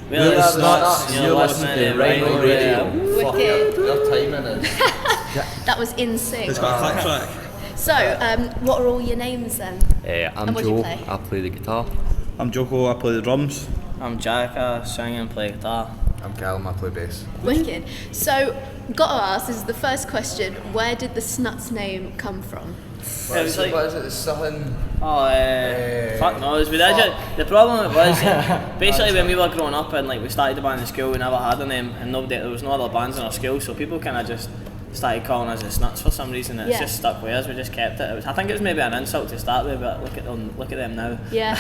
We're the Snuts. You're listening to Rhino Radio. Wicked. Their timing is. That was insane. It's got a click track. So, what are all your names then? I'm And what do you Joe, play? I play the guitar. I'm Joko, I play the drums. I'm Jack, I sing and play guitar. I'm Callum, I play bass. Wicked. So, gotta ask, this is the first question. Where did the Snuts name come from? What is it? The Southern? Fuck knows. The problem was, basically when we were growing up and like we started the band in school, we never had a name and there was no other bands in our school, so people kind of just started calling us the Snuts for some reason. It's just stuck with us. We just kept it. I think it was maybe an insult to start with, but look at them now. Yeah.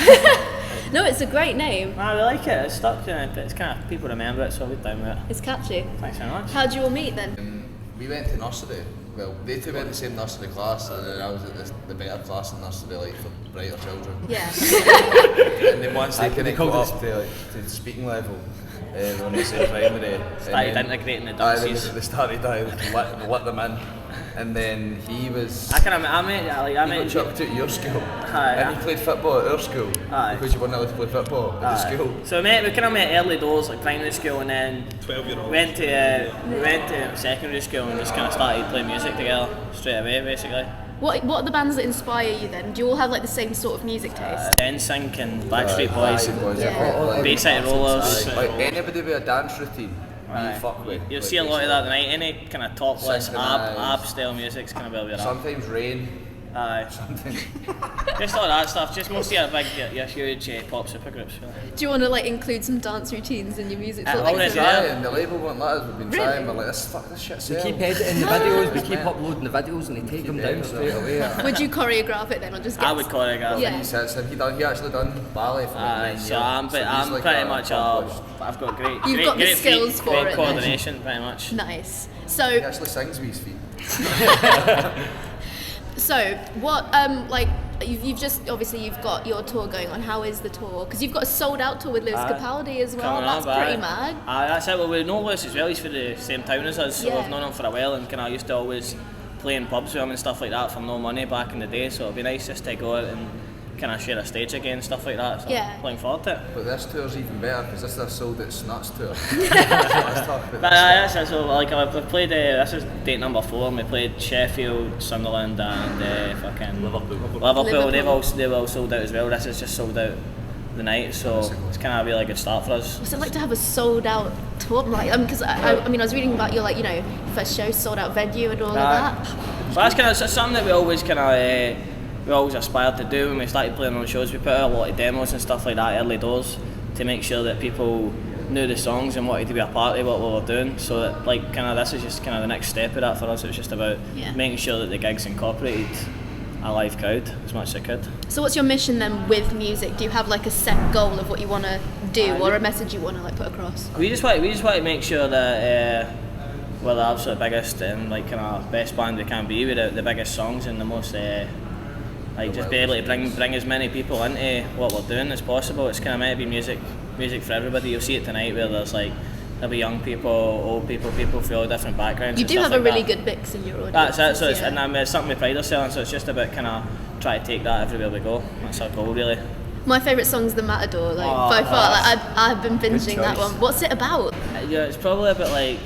No, it's a great name. Nah, we like it. It's stuck. It's kind of people remember it, so we're down with it. It's catchy. Thanks very much. How'd you all meet then? We went to nursery. Well, they two went to the same nursery class, and then I was at the better class in nursery, like for brighter children. Yeah. And then once they kind of got up to the speaking level, when they said primary, Started integrating the they dances. started let them in, and then he was. I met you up to your school, Aye, and he played football at our school because you weren't allowed to play football at the school. So we kind of met early doors, like primary school, and then 12-year-olds. went to secondary school and just kind of started playing music together straight away, basically. What are the bands that inspire you then? Do you all have like the same sort of music taste? NSYNC and Backstreet Boys, Yeah. Bayside Rollers. Like anybody with a dance routine, you fuck with. You'll see a lot of that tonight. Any kind of top list Synchronised. ab style music's kind of well with that. Sometimes rain. Aye. Sometimes. Just all that stuff. Just mostly your huge pop supergroups. Really. Do you want to like include some dance routines in your music? I Sort of like already some- Yeah. And the label won't let us. We've been Really? trying. We're like, this shit We sells. keep editing the videos, we keep uploading the videos and they take them down straight away. Would you choreograph it then, or just? I would choreograph. Yeah. He says he actually done ballet for like 9 years. So I'm he's pretty a much accomplished- I've got great. You've great, got the great skills feet, for great it then. coordination, pretty much. Nice. He So, actually sings with his feet. what like you've just obviously you've got your tour going on. How is the tour? Because you've got a sold out tour with Lewis Capaldi as well. Coming That's up, pretty mad. That's it. Well, we know Lewis as well. He's for the same town as us, so Yeah. we've known him for a while. And I used to always play in pubs with him and stuff like that for no money back in the day. So it'd be nice just to go out and kind of share a stage again, stuff like that. So Yeah. looking forward to it. But this tour's even better because this is a sold out Snuts tour. Let's talk about But this. that's it. So like we've played. This is date number 4. And we played Sheffield, Sunderland, and fucking Liverpool. They've all sold out as well. This is just sold out the night, so it's kind of a really good start for us. What's it like to have a sold out tour? Like, because I mean, I was reading about your like first show sold out venue and all of that. So that's kind of something that we always we always aspired to do when we started playing on shows. We put out a lot of demos and stuff like that early doors to make sure that people knew the songs and wanted to be a part of what we were doing. So that, like this is just kind of the next step of that for us. It was just about making sure that the gigs incorporated a live crowd as much as it could. So what's your mission then with music? Do you have like a set goal of what you want to do, or a message you want to like put across? We just want to make sure that we're the absolute biggest and like kind of best band we can be with the biggest songs and the most just be able to bring as many people into what we're doing as possible. It's kind of meant to be music for everybody. You'll see it tonight where there'll be young people, old people from all different backgrounds. You do have a really good mix in your audience. That's it. So it's something we pride ourselves on. So it's just about kind of try to take that everywhere we go. That's our goal, really. My favourite song's The Matador, by far. Like I've been binging that one. What's it about? Yeah, it's probably about like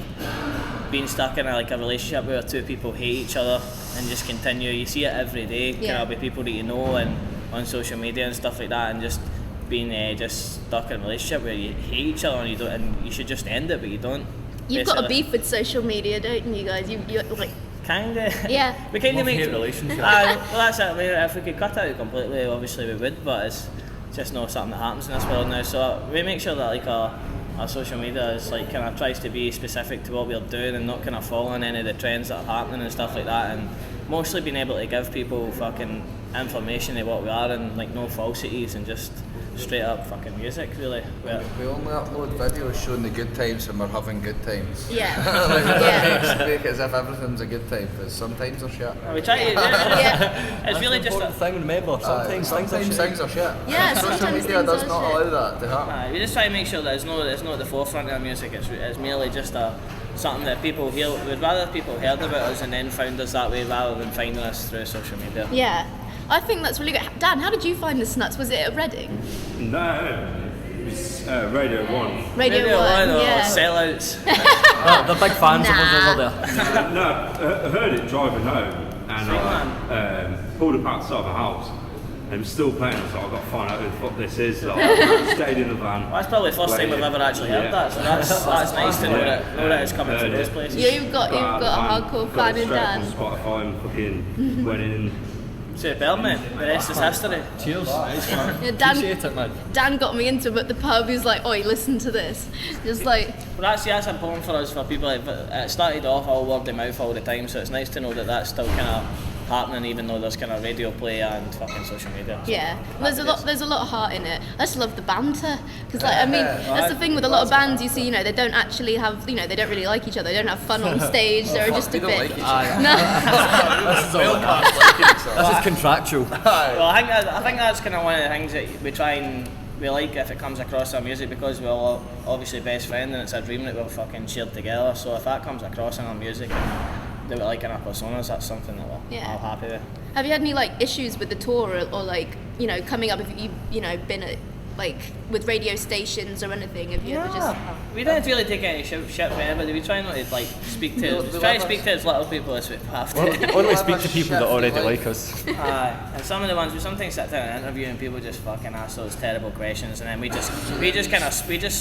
being stuck in a relationship where two people hate each other and just continue. You see it every day. Kind of with people that you know and on social media and stuff like that, and just being just stuck in a relationship where you hate each other and you don't, and you should just end it, but you don't. You've got a beef with social media, don't you guys? You're like. Kinda. Yeah. We kind of make relationship. well, that's it. I mean, if we could cut it out completely, obviously we would, but it's just not something that happens in this world now. So we make sure that like our social media is like kind of tries to be specific to what we're doing and not kind of following any of the trends that are happening and stuff like that, and mostly being able to give people fucking information of what we are and like no falsities and just straight up fucking music, really. We only upload videos showing the good times when we're having good times. Yeah. Make it as if everything's a good time, because sometimes they're shit. We try to. It's really just a thing. Remember, sometimes things are shit. Yeah, Social sometimes media things does are not shit. allow that to happen. we just try to make sure that it's not at the forefront of our music. It's merely just something that people hear. We'd rather people heard about us and then found us that way rather than finding us through social media. Yeah. I think that's really good. Dan, how did you find the Snuts? Was it at Reading? No, it was Radio 1. Radio 1, or yeah. sellouts. They're big fans of us Nah. over there. No, I heard it driving home, and I pulled apart the side of my house, and it was still playing. So I've got to find out who the fuck this is. So I stayed in the van. Well, that's probably the first time we've ever actually heard that, so that's nice to know that it's coming from those places. Yeah, you've got a hardcore fan in Dan. Got it straight from Spotify and fucking went in. Superb, mate. The rest is history. Cheers. Yeah, Appreciate it, man. Dan got me into him at the pub. He was like, "Oi, listen to this." Just like, Well, that's important for us, for people. Like, it started off all word of mouth all the time, so it's nice to know that that's still kind of happening, even though there's kind of radio play and fucking social media. So yeah, there's a lot of heart in it. I just love the banter because, like, I mean, that's the thing with a lot of bands. You see, you know, they don't actually have, you know, they don't really like each other. They don't have fun on stage. They're just a We don't bit. like each other. No. This is contractual. Well, I think that's kind of one of the things that we like if it comes across our music, because we're all obviously best friends and it's a dream that we're fucking shared together. So if that comes across in our music and do it like in our personas, that's something that we're all happy with. Have you had any like issues with the tour or like, you know, coming up? Have you know, been at like with radio stations or anything? Have you ever just? We don't really take any shit from anybody. We try not to like speak to as little people as we have to. Only speak to people that already like us. And some of the ones we sometimes sit down and interview and people just fucking ask those terrible questions, and then we just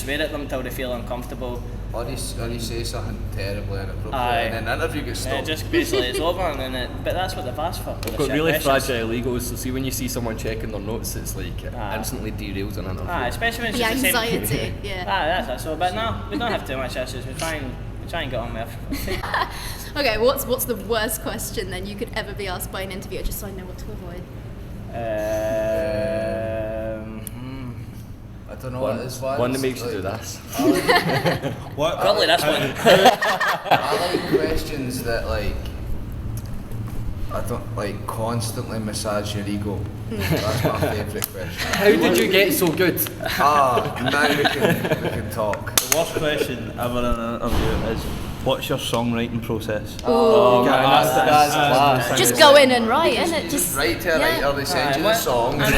swear at them until they feel uncomfortable. Or you say something terribly inappropriate, and then the interview gets And it stopped. just basically it's over, and then but that's what they've asked for. We've got really fragile egos, so see when you see someone checking their notes, it's like it instantly derails an interview. Especially when it's The just the same. anxiety, yeah. That's it. So, but no, we don't have too much issues. We try and get on with everything. Okay, what's the worst question then you could ever be asked by an interviewer, just so I know what to avoid? I don't know what it is. One that makes you do this. Probably this one. I like questions that like I don't like constantly massage your ego. That's my favourite question. How did you get so good? Now we can talk. The worst question ever in an interview is, what's your songwriting process? Oh, man, that's class. Just go in and write, innit? Just Right to a writer, they send you the song. And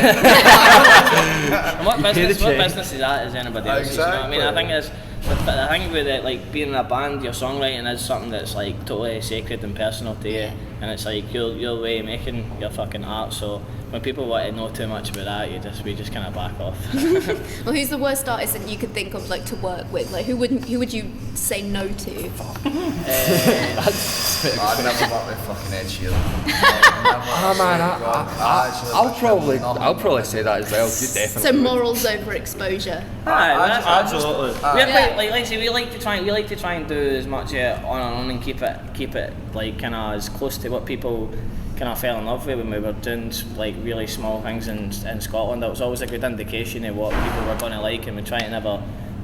what business is that as anybody else? You know what I mean? I think it's the thing with it, like being in a band, your songwriting is something that's like totally sacred and personal to you, and it's like your way of making your fucking art. So when people want to know too much about that, we just kind of back off. Well, who's the worst artist that you could think of like to work with? Like who would you say no to? I'd never work with fucking Ed Sheeran. I'll probably say that as well. You definitely. So morals over exposure. Absolutely. Like I say, we like to try and do as much on our own and keep it like kind of as close to what people kind of fell in love with when we were doing like really small things in Scotland. That was always a good indication of what people were going to like, and we try to never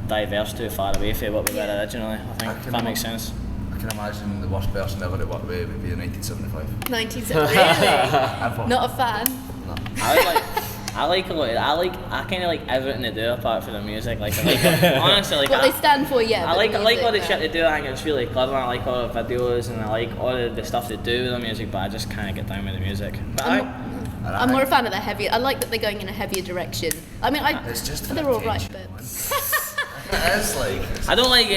diverse too far away from what we were originally. I think if that makes sense. I can imagine the worst person ever to work with would be in 1975. 1970. Really? Not a fan. I kind of like everything they do apart from the music. Like, honestly, like What they stand for, yeah. I like all the shit they do. I think it's really clever. I like all the videos and I like all the stuff they do with the music. But I just can't get down with the music. But I'm more a fan of the heavier. I like that they're going in a heavier direction. I mean, It's just they're all right, but It's like I don't like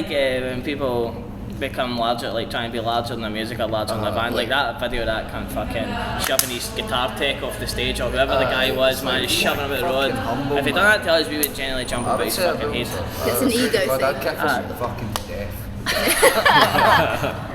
when people become larger, like trying to be larger than the music or larger than the band. Like that video that kind of fucking shoving his guitar tech off the stage or whoever the guy was, man, just shoving him out the road. If he'd done that to us, we would generally jump about his fucking head. It's an ego God, thing. I'd kick us fucking to death. Do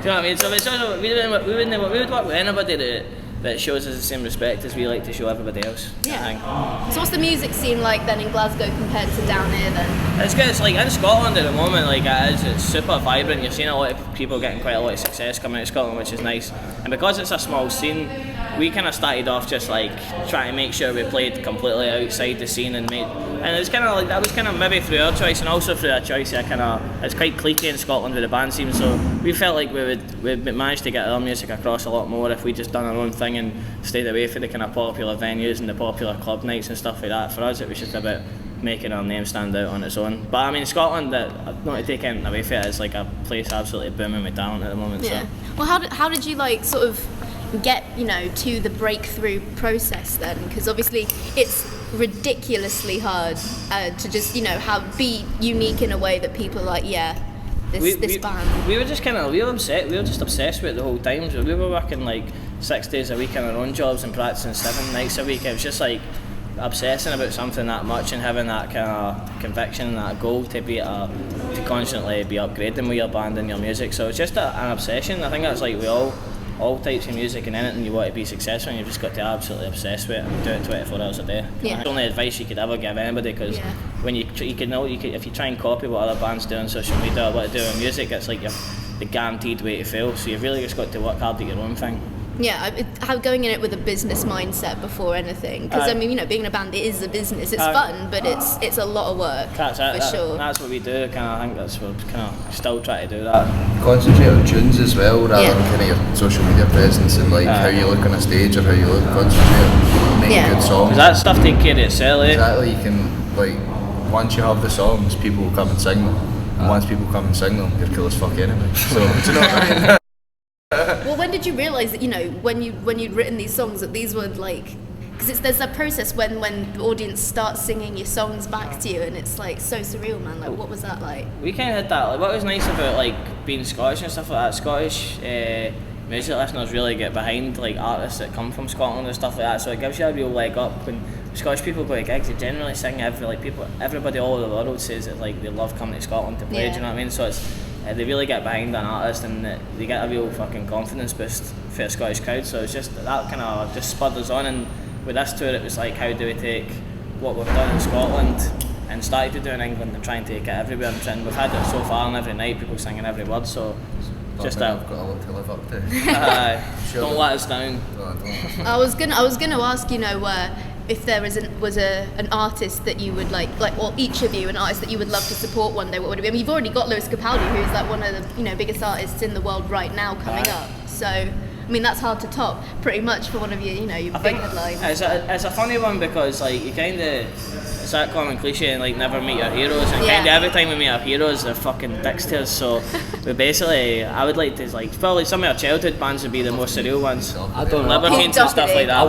you know what I mean? So it's also, we would work with anybody that shows us the same respect as we like to show everybody else. Yeah. I think. So what's the music scene like then in Glasgow compared to down here then? It's good. It's like in Scotland at the moment, like it's super vibrant. You're seeing a lot of people getting quite a lot of success coming out of Scotland, which is nice. And because it's a small scene, we kind of started off just like trying to make sure we played completely outside the scene and it's kind of like that was kind of maybe through our choice and also through our choice. It's quite cliquey in Scotland with the band scene, so we felt like we'd managed to get our music across a lot more if we just done our own thing and stayed away from the kind of popular venues and the popular club nights and stuff like that. For us, it was just about making our name stand out on its own. But I mean, Scotland, not to take anything away from it, it's like a place absolutely booming with talent at the moment. Yeah. So. Well, how did you like sort of get, you know, to the breakthrough process then? Because obviously it's ridiculously hard to just, you know, be unique in a way that people are like, yeah, this band. We were just kind of, we were just obsessed with it the whole time. So we were working like 6 days a week on our own jobs and practicing 7 nights a week. It was just like obsessing about something that much and having that kind of conviction and that goal to constantly be upgrading with your band and your music. So it's just an obsession. I think that's like with all types of music and anything you want to be successful in, you've just got to absolutely obsess with it and do it 24 hours a day. Yeah. It's the only advice you could ever give anybody, because when if you try and copy what other bands do on social media or what they do in music, it's like the guaranteed way to fail. So you've really just got to work hard at your own thing. Yeah, how going in it with a business mindset before anything, because I mean, you know, being in a band, it is a business. It's fun, but it's a lot of work. Sure. That's what we do. I think that's what we kind of still try to do that. Concentrate on tunes as well, rather than kind of your social media presence and like how you look on a stage or how you look. Concentrate on making good songs. Because that stuff take care of itself. Exactly. You can, like, once you have the songs, people will come and sing them. And once people come and sing them, you're cool as fuck anyway. So, do you know what I mean? Well, when did you realise that, you know, when you'd written these songs, that these were like, because there's that process when the audience starts singing your songs back to you, and it's like so surreal, man. Like, what was that like? We kind of had that. Like, what was nice about like being Scottish and stuff like that, Scottish music listeners really get behind like artists that come from Scotland and stuff like that. So it gives you a real leg up when Scottish people go to gigs. They generally sing everybody all over the world says that like they love coming to Scotland to play. Do you know what I mean? So it's they really get behind an artist and they get a real fucking confidence boost for a Scottish crowd. So it's just that kind of just spurred us on. And with this tour, it was like, how do we take what we've done in Scotland and started to do in England and try and take it everywhere? And we've had it so far, and every night people singing every word. So just that. I've got a lot to live up to. Don't let us down. I was gonna ask, you know, if there was an artist that you would like, or each of you, an artist that you would love to support one day, what would it be? I mean, you've already got Lewis Capaldi, who's like one of the, you know, biggest artists in the world right now coming up. So, I mean, that's hard to top, pretty much, for one of your, you know, your big headlines. It's a funny one because like you kind of, it's that common cliche and like never meet your heroes, and kind of every time we meet our heroes, they're fucking dicks to us. So we basically, I would like to like probably some of our childhood bands would be the most surreal ones. I don't know. Libertines and stuff like that. I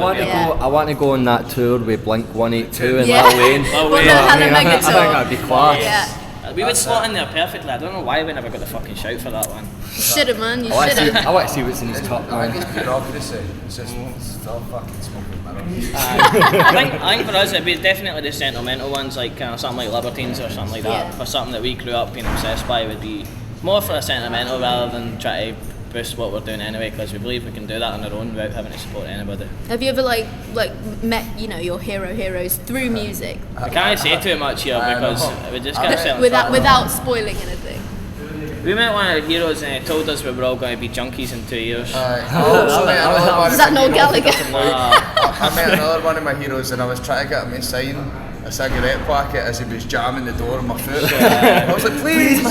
want to go on that tour with Blink 182 and Yeah. Lil Wayne. I think that'd be class. Yeah. We would slot in there perfectly. I don't know why we never got the fucking shout for that one. Should've, man. You should've. I want to see what's in his top I line. think it's bureaucracy. It's just still fucking smoking mirrors. I think for us it'd be definitely the sentimental ones, like something like Libertines or something like that. Yeah. For something that we grew up being obsessed by, would be more for a sentimental rather than try to boost what we're doing anyway, because we believe we can do that on our own without having to support anybody. Have you ever like met, you know, your heroes through music? I can't say too much here because we just get set. Without spoiling anything. We met one of the heroes and he told us we were all going to be junkies in 2 years. Is that Noel Gallagher? I met another one of my heroes and I was trying to get him to sign a cigarette packet as he was jamming the door on my foot. I was like, please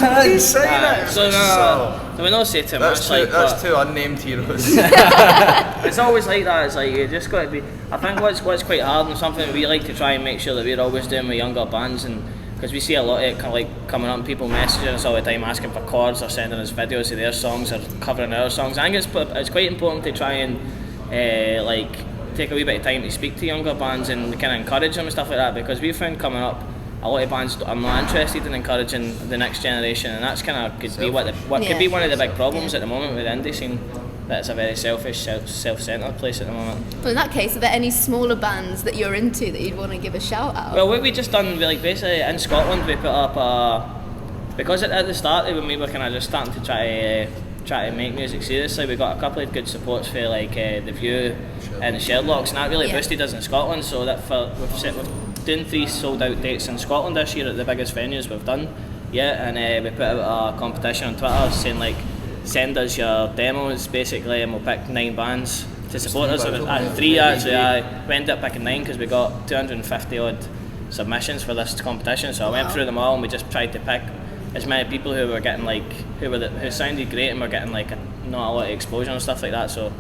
sign it. So we don't say too much. That's two unnamed heroes. It's always like that. It's like you just got to be. I think what's quite hard and something we like to try and make sure that we're always doing with younger bands, and because we see a lot of it kind of like coming up and people messaging us all the time asking for chords or sending us videos of their songs or covering our songs. I think it's quite important to try and like take a wee bit of time to speak to younger bands and kind of encourage them and stuff like that, because we found coming up a lot of bands are not interested in encouraging the next generation, and that's kind of could be could be one of the big problems at the moment with the indie scene, that it's a very selfish, self-centred place at the moment. Well, in that case, are there any smaller bands that you're into that you'd want to give a shout out? Well, what we just done, like basically in Scotland, we put up because at the start when we were kind of just starting to try to make music seriously, we got a couple of good supports for like The View and the Sherlocks, and that really boosted us in Scotland. So that we've done 3 sold out dates in Scotland this year at the biggest venues we've done yet, and we put out a competition on Twitter saying like, send us your demos basically and we'll pick 9 bands to support us. 3 actually. We ended up picking 9 because we got 250 odd submissions for this competition, so I went through them all and we just tried to pick as many people who were getting like who sounded great and were getting like not a lot of exposure and stuff like that. So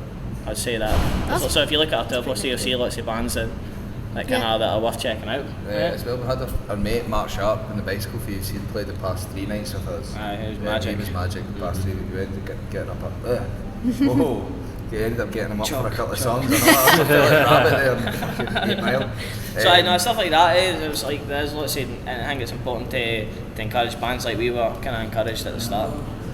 I'd say that. So if you look at our tour plus you'll see lots of bands that that are worth checking out. As well, we had our mate Mark Sharp in the Bicycle Thieves. He'd played the past 3 nights with us. He was magic. He was magic the past 3 weeks. We went to get up. Whoa. You ended up getting him up for a couple of songs. I know that's a fairly rabbit there in 8 Mile. So I know stuff like that it was like there's lots of, and I think it's important to encourage bands like we were kind of encouraged at the start.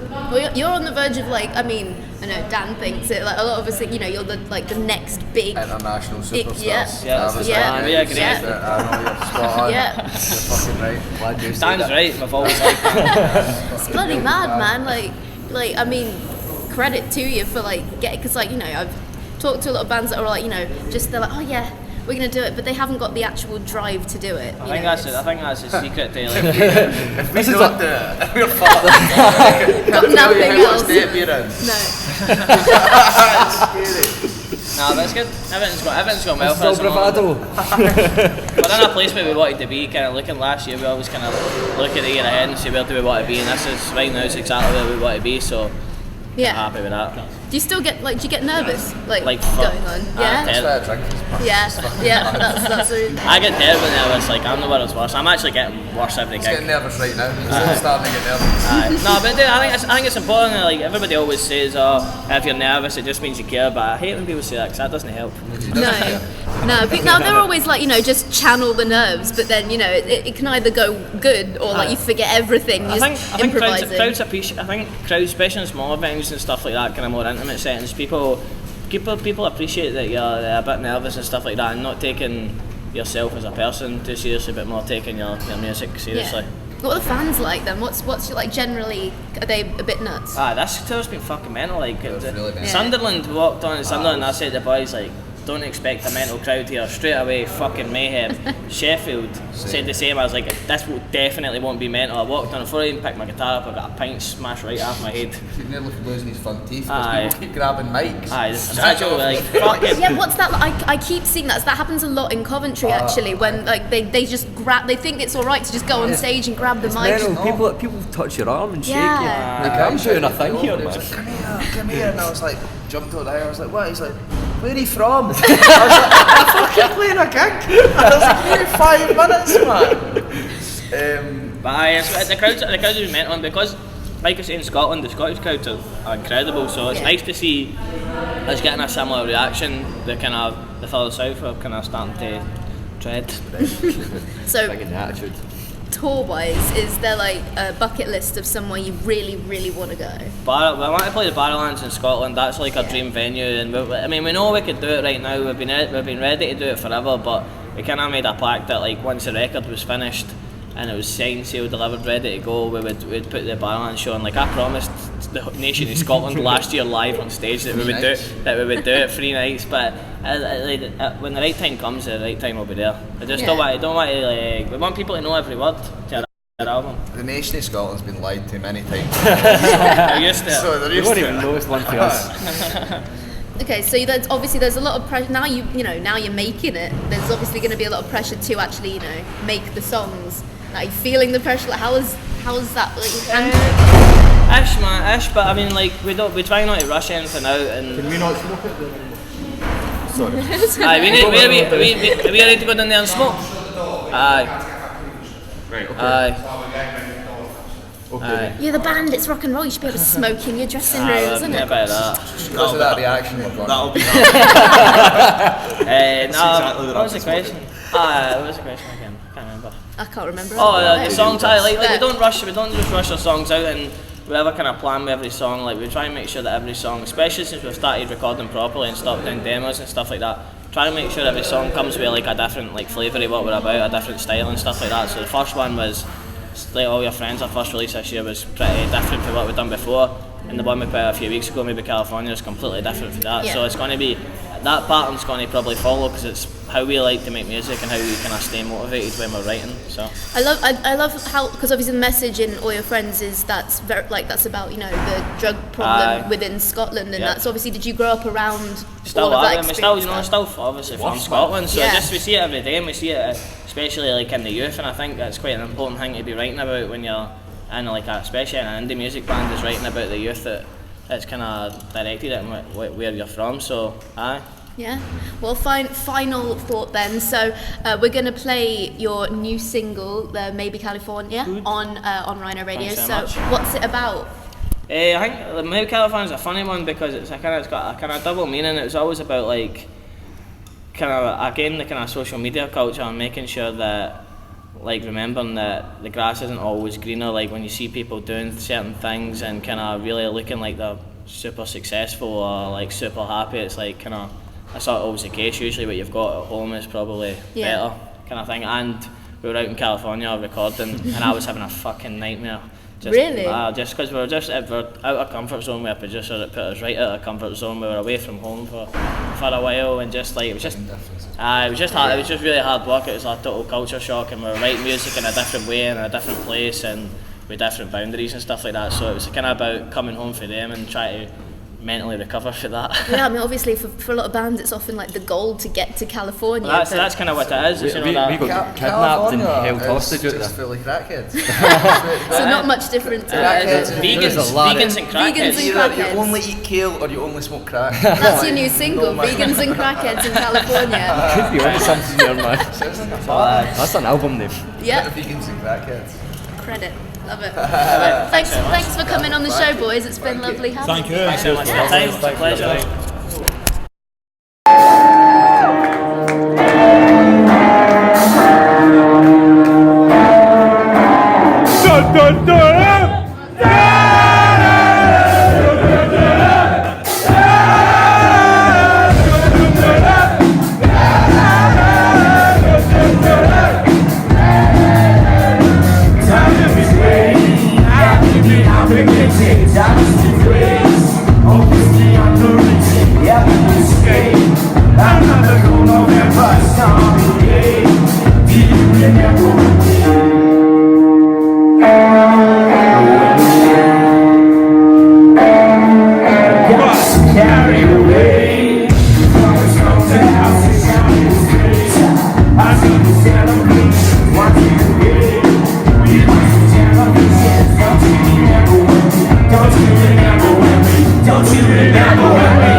Well, you're on the verge of like, I mean, I know Dan thinks it. Like a lot of us think, you know, you're the next big international superstars. Yeah, great. I know you're spot on. Yeah. You're fucking right. Glad you said Dan's that. right. I've always liked that. It's bloody mad, man. Like I mean, credit to you for like getting, because like, you know, I've talked to a lot of bands that are like, you know, just they're like, oh yeah, we're gonna do it, but they haven't got the actual drive to do it. I think that's the secret to like. If we don't do it, we're fucked. Got nothing else. State we're in. No. It's scary. Nah, but it's good. Everything's gone well for us. bravado. We're in a place where we wanted to be. Kind of looking last year, we always kind of look at the year ahead and see where do we want to be, and this is right now. It's exactly where we want to be. So Yeah. I'm happy with that. Do you still get like? Do you get nervous? Like fuck. going on? Yeah. That's why I drink this much. Yeah. That's really. I get terribly nervous. Like I'm the world's worst. I'm actually getting worse every He's gig. getting nervous right now. He's all starting to get nervous. No, but I think it's important. Like everybody always says, "Oh, if you're nervous, it just means you care." But I hate when people say that because that doesn't help. No. But now they're always like, you know, just channel the nerves. But then, you know, it can either go good or like you forget everything. You I just think improvise crowds appreciate. I think crowds, especially in smaller venues and stuff like that, kind of more intimate settings, people appreciate that you're a bit nervous and stuff like that, and not taking yourself as a person too seriously, but more taking your music seriously. Yeah. What are the fans like then? What's like generally? Are they a bit nuts? This tour's been fucking mental. Like really been. Sunderland, we walked on in Sunderland. I said to the boys like, don't expect a mental crowd here. Straight away, fucking mayhem. Sheffield said the same. I was like, this definitely won't be mental. I walked on the floor and picked my guitar up. I got a pint smashed right off my head. He's nearly losing his front teeth Aye. because people keep grabbing mics. It's actually like fucking. Yeah, what's that? I keep seeing that. That happens a lot in Coventry actually. When like they just grab, they think it's all right to just go on stage and grab the mic. People touch your arm and shake Yeah. you. Like, I'm doing a thing here, man. Come here, and I was like, jumped over there. I was like, what? He's like, where are you from? I was like, I'm fucking playing a gig. I was like, wait 5 minutes, man. But the crowds have been mental, and because, like I say, in Scotland, the Scottish crowds are incredible. So it's nice to see us getting a similar reaction. The kind of the further south are kind of starting to tread. So Like an attitude. tour wise, is there like a bucket list of somewhere you really want to go? I want to play the Barrowlands in Scotland. That's like our dream venue, and we know we could do it right now. We've been ready to do it forever, but we kind of made a pact that like once the record was finished and it was signed, sealed, delivered, ready to go, we'd put the Barrowlands show on. Like I promised the nation of Scotland last year live on stage that we would do it 3 nights. But when the right time comes, the right time will be there. I just don't want to like. We want people to know every word to our album. The nation of Scotland's been lied to many times. They're used to it. So they're You used won't to even it. know it's one for us. Okay, so there's a lot of pressure now. Now you're making it. There's obviously going to be a lot of pressure to actually make the songs. Like, are you feeling the pressure? Like, how is that like? Ish, but I mean, like we try not to rush anything out, and Can we not smoke it then? Sorry. are we ready to go down there and smoke? Aye. Right, okay. Aye. You're the band. It's rock and roll. You should be able to smoke in your dressing room, isn't Yeah, it? about that. Because of that reaction we're going. That'll be What was the question? What was the question again? Can't remember. I can't remember. The songs. Like we don't just rush our songs out, and we have a kind of plan with every song. Like we try and make sure that every song, especially since we've started recording properly and stopped doing demos and stuff like that, try and make sure every song comes with like a different like flavour of what we're about, a different style and stuff like that. So the first one was like All Your Friends. Our first release this year was pretty different from what we've done before, and the one we put out a few weeks ago, maybe California, is completely different from that. Yeah. So it's going to be that pattern's going to probably follow because it's how we like to make music and how we kind of stay motivated when we're writing. So I love how, because obviously the message in All Your Friends is that's about the drug problem within Scotland, and that's obviously, did you grow up around all of that experience? We're still obviously from Scotland, so we see it every day, and we see it especially like in the youth, and I think that's quite an important thing to be writing about when you're in especially in an indie music band, is writing about the youth that it's kind of directed at where you're from. So aye. Yeah. Well, final thought then. So we're going to play your new single, Maybe California, on Rhino Radio. Thanks so much. What's it about? I think the Mount California's a funny one because it's got a kind of double meaning. It was always about like kind of again the kind of social media culture and making sure that like remembering that the grass isn't always greener. Like when you see people doing certain things and kind of really looking like they're super successful or like super happy, it's like kind of that's not always the case. Usually what you've got at home is probably better kind of thing. And we were out in California recording and I was having a fucking nightmare. Really? Just because we're out of comfort zone. We had producers that put us right out of comfort zone. We were away from home for a while, and just like it was just hard. It was just really hard work. It was a total culture shock, and we were writing music in a different way in a different place and with different boundaries and stuff like that. So it was kind of about coming home for them and try to mentally recover for that. Yeah, I mean, obviously for a lot of bands, it's often like the goal to get to California. Well, that's kind of what it is. We got kidnapped and held hostage out there. It's fully crackheads. So not much different to Vegans and crackheads. Vegans and Either you crackheads. only eat kale or you only smoke crack. That's your new single, Vegans and Crackheads in California. Could be onto something here, man. That's an album name. Yeah, Vegans and crackheads. credit. Love it. Thanks for coming on the show, boys. It's been lovely having you. Thank you. Thanks so much for your time. It's a pleasure. Don't you remember when we